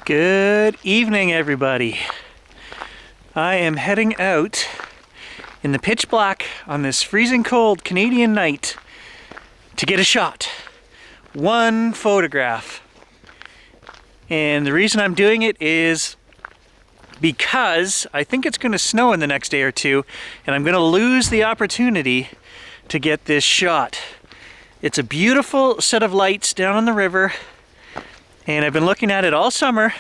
Good evening, everybody. I am heading out in the pitch black on this freezing cold Canadian night to get a shot. One photograph. And the reason I'm doing it is because I think it's going to snow in the next day or two, and I'm going to lose the opportunity to get this shot. It's a beautiful set of lights down on the river, and I've been looking at it all summer,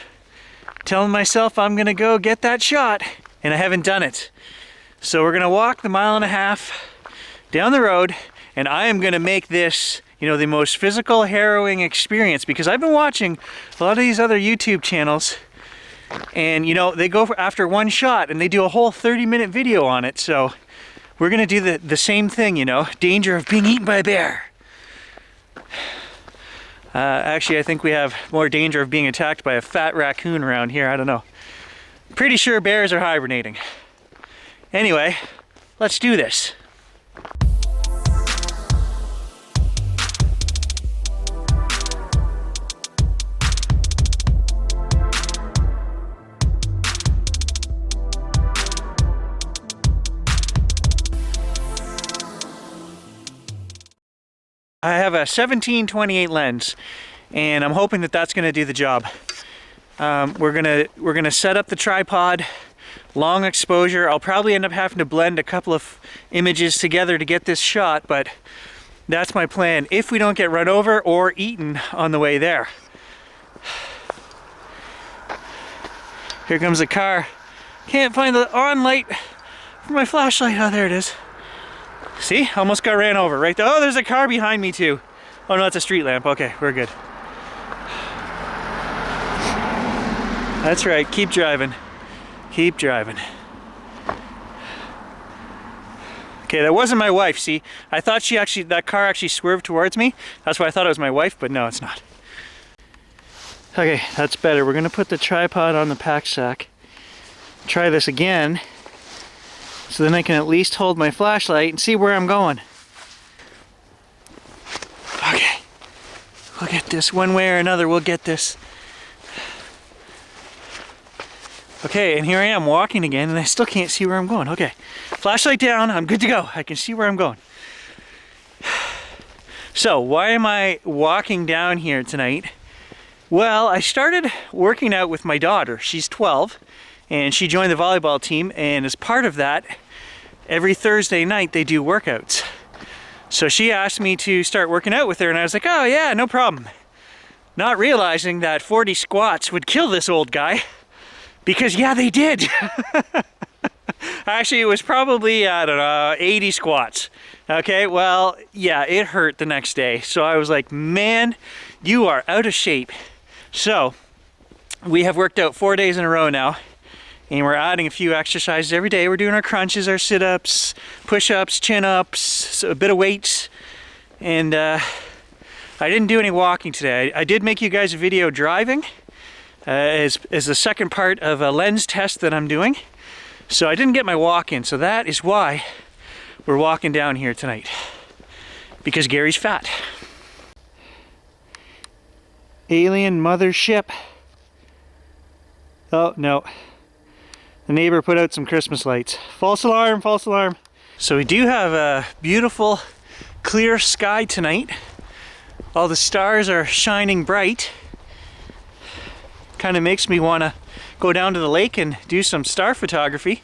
telling myself I'm gonna go get that shot, and I haven't done it. So we're gonna walk the 1.5 miles down the road, and I am gonna make this, the most physical, harrowing experience, because I've been watching a lot of these other YouTube channels, and they go after one shot and they do a whole 30-minute video on it. So we're gonna do the same thing, danger of being eaten by a bear. Actually, I think we have more danger of being attacked by a fat raccoon around here. I don't know. Pretty sure bears are hibernating. Anyway, let's do this. I have a 17-28 lens, and I'm hoping that that's going to do the job. We're gonna set up the tripod, long exposure. I'll probably end up having to blend a couple of images together to get this shot, but that's my plan if we don't get run over or eaten on the way there. Here comes the car. Can't find the on light for my flashlight. Oh, there it is. See, almost got ran over right there. Oh, there's a car behind me too. Oh no, that's a street lamp. Okay, we're good. That's right, keep driving. Keep driving. Okay, that wasn't my wife, see? I thought that car actually swerved towards me. That's why I thought it was my wife, but no, it's not. Okay, that's better. We're gonna put the tripod on the pack sack. Try this again, so then I can at least hold my flashlight and see where I'm going. Okay, we'll get this one way or another. We'll get this. Okay, and here I am walking again, and I still can't see where I'm going. Okay, flashlight down, I'm good to go. I can see where I'm going. So, why am I walking down here tonight? Well, I started working out with my daughter. She's 12, and she joined the volleyball team, and as part of that, every Thursday night they do workouts. So she asked me to start working out with her, and I was like, oh yeah, no problem. Not realizing that 40 squats would kill this old guy. Because yeah, they did. Actually, it was probably, 80 squats. Okay, well, yeah, it hurt the next day. So I was like, man, you are out of shape. So we have worked out 4 days in a row now, and we're adding a few exercises every day. We're doing our crunches, our sit-ups, push-ups, chin-ups, a bit of weights. And I didn't do any walking today. I did make you guys a video driving. As the second part of a lens test that I'm doing. So I didn't get my walk in, so that is why we're walking down here tonight. Because Gary's fat. Alien mothership. Oh, no. The neighbor put out some Christmas lights. False alarm, false alarm. So we do have a beautiful, clear sky tonight. All the stars are shining bright. Kind of makes me want to go down to the lake and do some star photography.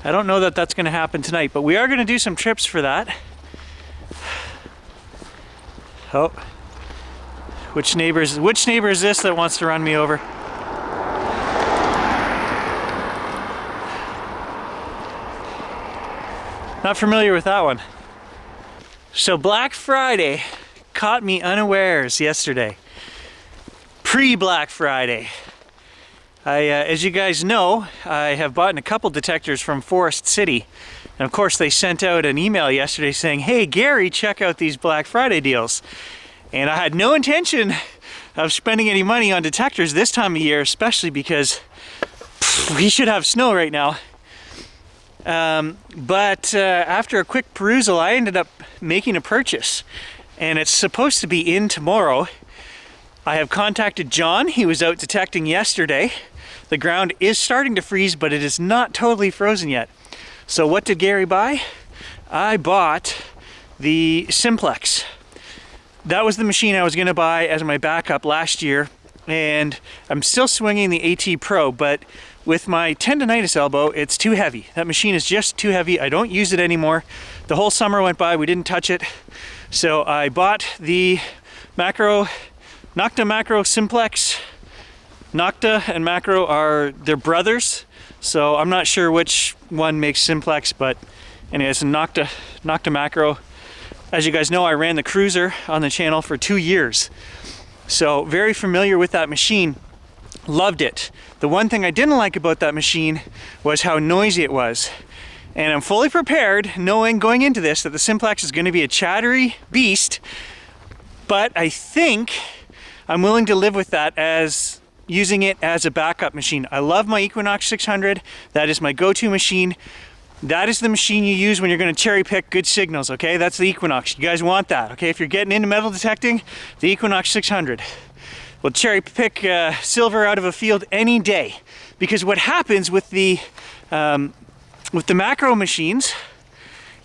I don't know that that's going to happen tonight, but we are going to do some trips for that. Oh, which neighbor is this that wants to run me over? Not familiar with that one. So Black Friday caught me unawares yesterday. Pre-Black Friday. As you guys know, I have bought a couple detectors from Forest City. And of course they sent out an email yesterday saying, hey Gary, check out these Black Friday deals. And I had no intention of spending any money on detectors this time of year, especially because we should have snow right now. But after a quick perusal, I ended up making a purchase. And it's supposed to be in tomorrow. I have contacted John. He was out detecting yesterday. The ground is starting to freeze, but it is not totally frozen yet. So what did Gary buy? I bought the Simplex. That was the machine I was gonna buy as my backup last year, and I'm still swinging the AT Pro, but with my tendonitis elbow, it's too heavy. That machine is just too heavy. I don't use it anymore. The whole summer went by, we didn't touch it. So I bought the Nocta Macro Simplex. Nocta and Macro they're brothers, so I'm not sure which one makes Simplex, but anyways, Nocta Macro. As you guys know, I ran the Cruiser on the channel for 2 years. So very familiar with that machine, loved it. The one thing I didn't like about that machine was how noisy it was. And I'm fully prepared, knowing going into this that the Simplex is gonna be a chattery beast, but I think I'm willing to live with that as using it as a backup machine. I love my Equinox 600. That is my go-to machine. That is the machine you use when you're going to cherry pick good signals, okay? That's the Equinox. You guys want that, okay? If you're getting into metal detecting, the Equinox 600 will cherry pick silver out of a field any day. Because what happens with the macro machines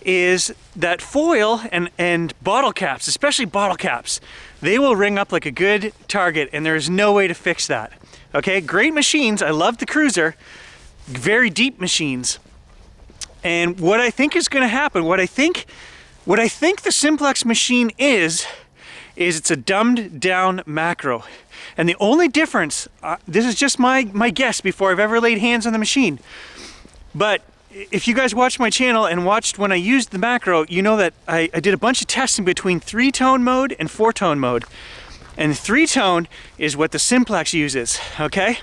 is that foil and bottle caps, especially bottle caps, they will ring up like a good target, and there is no way to fix that, okay? Great machines. I love the Cruiser. Very deep machines. And what I think is going to happen, what I think the Simplex machine is it's a dumbed down macro. And the only difference, this is just my guess before I've ever laid hands on the machine, but if you guys watched my channel and watched when I used the macro, you know that I did a bunch of testing between 3-tone mode and 4-tone mode. And 3-tone is what the Simplex uses, okay?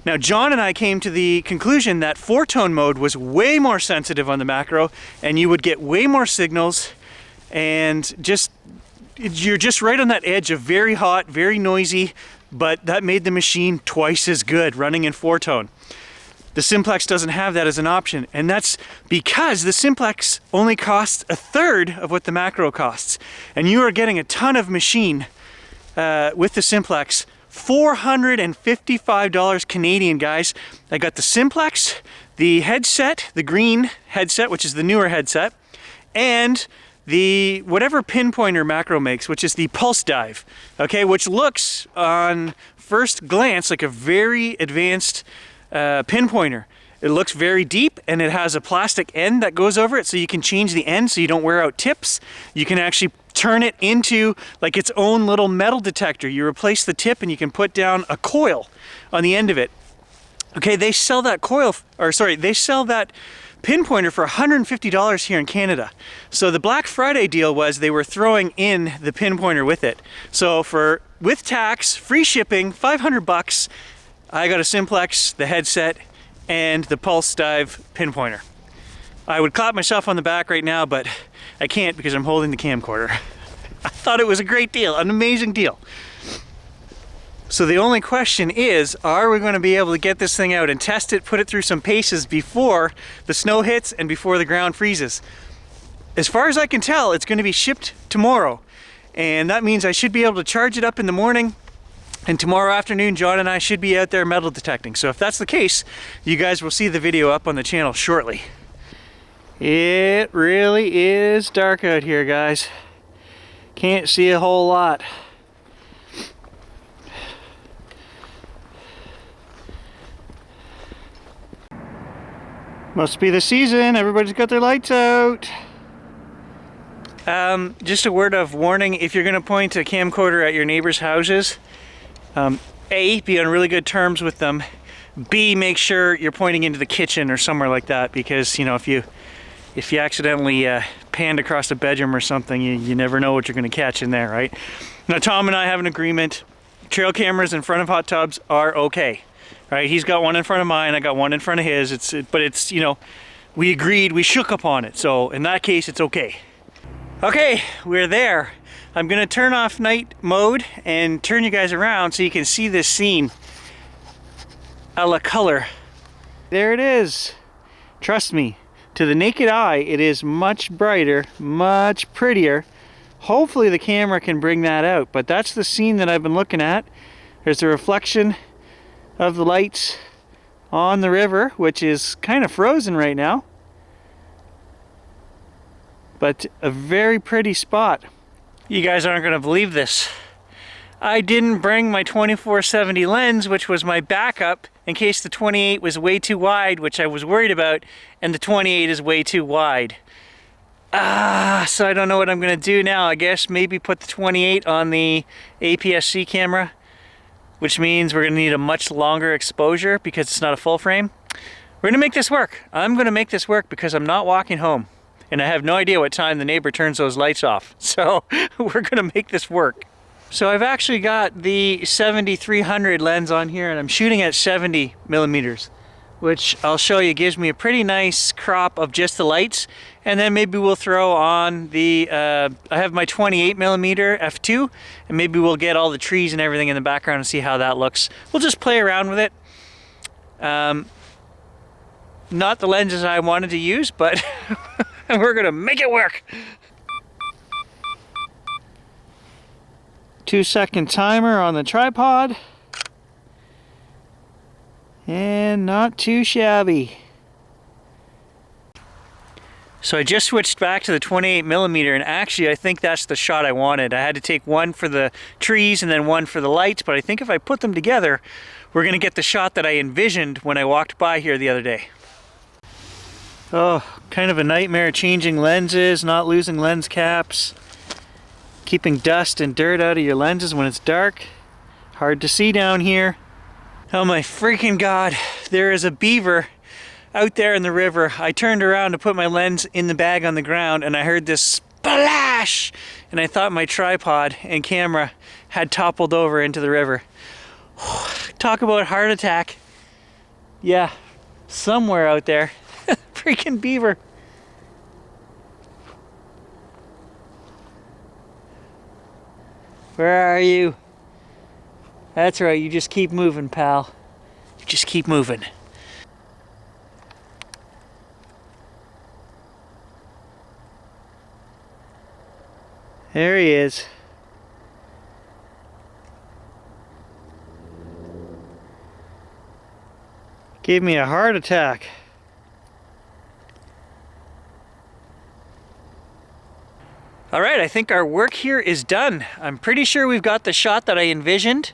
Now, John and I came to the conclusion that 4-tone mode was way more sensitive on the macro, and you would get way more signals, and you're just right on that edge of very hot, very noisy, but that made the machine twice as good running in 4-tone. The Simplex doesn't have that as an option, and that's because the Simplex only costs 1/3 of what the macro costs, and you are getting a ton of machine with the Simplex. $455 Canadian, guys. I got the Simplex, the headset, the green headset, which is the newer headset, and the whatever pinpointer macro makes, which is the Pulse Dive, okay, which looks on first glance like a very advanced pinpointer. It looks very deep, and it has a plastic end that goes over it, so you can change the end so you don't wear out tips. You can actually turn it into like its own little metal detector. You replace the tip and you can put down a coil on the end of it. Okay, they sell that they sell that pinpointer for $150 here in Canada. So the Black Friday deal was they were throwing in the pinpointer with it. So with tax, free shipping, $500, I got a Simplex, the headset, and the Pulse Dive pinpointer. I would clap myself on the back right now, but I can't because I'm holding the camcorder. I thought it was a great deal, an amazing deal. So the only question is, are we going to be able to get this thing out and test it, put it through some paces before the snow hits and before the ground freezes? As far as I can tell, it's going to be shipped tomorrow. And that means I should be able to charge it up in the morning, and tomorrow afternoon, John and I should be out there metal detecting. So if that's the case, you guys will see the video up on the channel shortly. It really is dark out here, guys. Can't see a whole lot. Must be the season. Everybody's got their lights out. Just a word of warning, if you're going to point a camcorder at your neighbors' houses, A, be on really good terms with them. B, make sure you're pointing into the kitchen or somewhere like that, because, you know, if you accidentally panned across a bedroom or something, you never know what you're going to catch in there, right? Now, Tom and I have an agreement. Trail cameras in front of hot tubs are okay, right? He's got one in front of mine, I got one in front of his. But it's, you know, we agreed, we shook upon it. So in that case, it's okay. Okay, we're there. I'm gonna turn off night mode and turn you guys around so you can see this scene a la color. There it is. Trust me, to the naked eye, it is much brighter, much prettier. Hopefully the camera can bring that out, but that's the scene that I've been looking at. There's the reflection of the lights on the river, which is kind of frozen right now, but a very pretty spot. You guys aren't going to believe this. I didn't bring my 24-70 lens, which was my backup in case the 28 was way too wide, which I was worried about, and the 28 is way too wide. So I don't know what I'm going to do now. I guess maybe put the 28 on the APS-C camera, which means we're going to need a much longer exposure because it's not a full frame. We're going to make this work. I'm going to make this work because I'm not walking home, and I have no idea what time the neighbor turns those lights off. So we're going to make this work. So I've actually got the 70-300 lens on here, and I'm shooting at 70 millimeters, which I'll show you gives me a pretty nice crop of just the lights. And then maybe we'll throw on the, I have my 28 millimeter f2, and maybe we'll get all the trees and everything in the background and see how that looks. We'll just play around with it. Not the lenses I wanted to use, but we're gonna make it work. 2-second timer on the tripod. And not too shabby. So I just switched back to the 28 millimeter, and actually I think that's the shot I wanted. I had to take one for the trees and then one for the lights, but I think if I put them together, we're gonna get the shot that I envisioned when I walked by here the other day. Oh, kind of a nightmare changing lenses, not losing lens caps, keeping dust and dirt out of your lenses when it's dark. Hard to see down here. Oh my freaking God, there is a beaver out there in the river. I turned around to put my lens in the bag on the ground, and I heard this splash, and I thought my tripod and camera had toppled over into the river. Talk about heart attack. Yeah, somewhere out there. Freaking beaver. Where are you? That's right, you just keep moving, pal. You just keep moving. There he is. Gave me a heart attack. All right, I think our work here is done. I'm pretty sure we've got the shot that I envisioned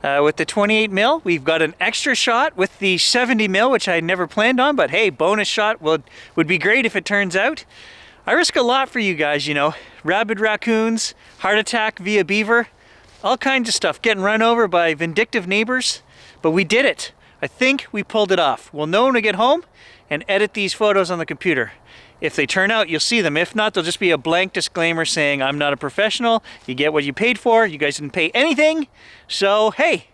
with the 28 mil. We've got an extra shot with the 70 mil, which I never planned on, but hey, bonus shot would be great if it turns out. I risk a lot for you guys, you know. Rabid raccoons, heart attack via beaver, all kinds of stuff. Getting run over by vindictive neighbors, but we did it. I think we pulled it off. We'll know when we get home and edit these photos on the computer. If they turn out, you'll see them. If not, there'll just be a blank disclaimer saying, I'm not a professional. You get what you paid for. You guys didn't pay anything. So, hey,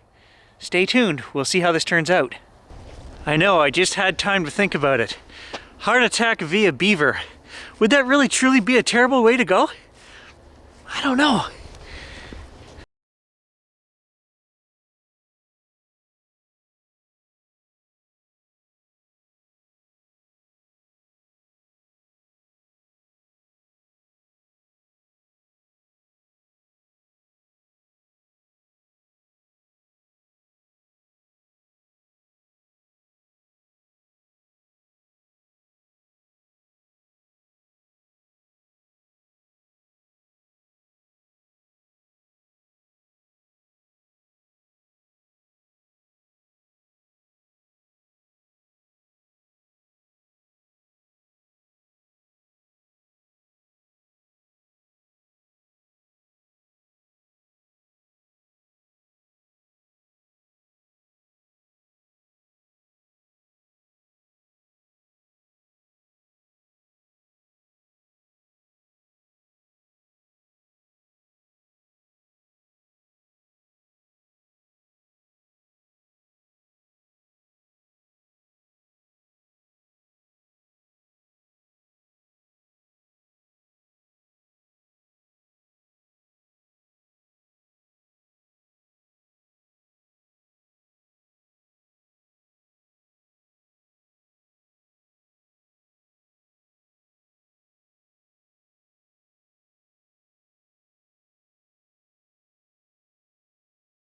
stay tuned. We'll see how this turns out. I know, I just had time to think about it. Heart attack via beaver. Would that really truly be a terrible way to go? I don't know.